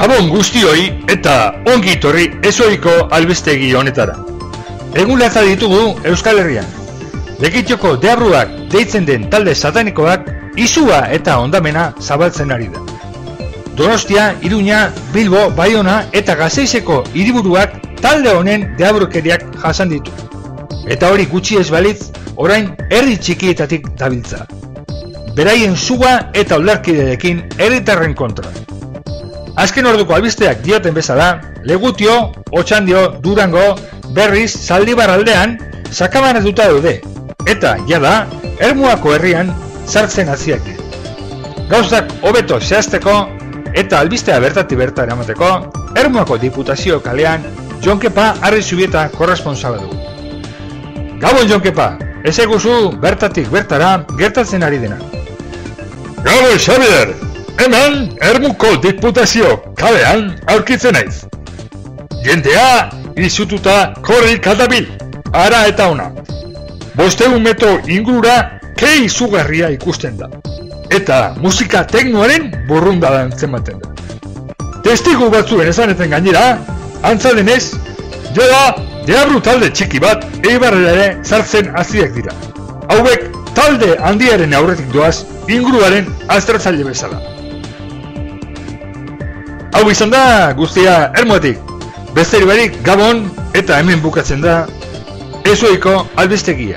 Gabon guztioi eta ongi etorri ezoiko albistegi honetara. Egun latza ditugu Euskal Herrian. Lekitxoko deabruak deitzen den talde satanikoak izua eta hondamena zabaltzen ari da. Donostia, Iruña, Bilbo, Baiona eta Gasteizeko hiriburuak talde honen deabrukeriak jasan ditu. Eta hori gutxi ez balitz, orain herri txikietatik dabiltza. Beraien suga eta oldarkideekin herritarren kontra. Azken orduko albisteak dioten bezala, Legutio, Otxandio, Durango, Berriz, Zaldibar aldean sakabanatuta daude, eta jada, Ermuako herrian sartzen hasiak. Gauzak hobeto zehazteko eta albistea bertatik berta eramateko, Ermuako Diputazio kalean Jon Kepa Arrizubieta korresponsala du. Gabon Jon Kepa, ez eguzu bertatik bertara gertatzen ari dena. Gabon Xabier! Hemen, Ermuko Diputazio kalean aurkitzen naiz. Jendea izututa korrik aldabil, ara eta ona. 500 metro ingurura ke izugarria ikusten da. Eta musika teknoaren burrunda da entzematen da. Testigu batzuen esaneten gainera, antza denez, joa deabru talde txiki bat Eibarrera ere sartzen hasiak dira. Hauek talde handiaren aurretik doaz inguruaren aztertzaile bezala. Hau izan da guztia Ermuatik. Besterik barik Gabon eta hemen bukatzen da ezoiko albistegia.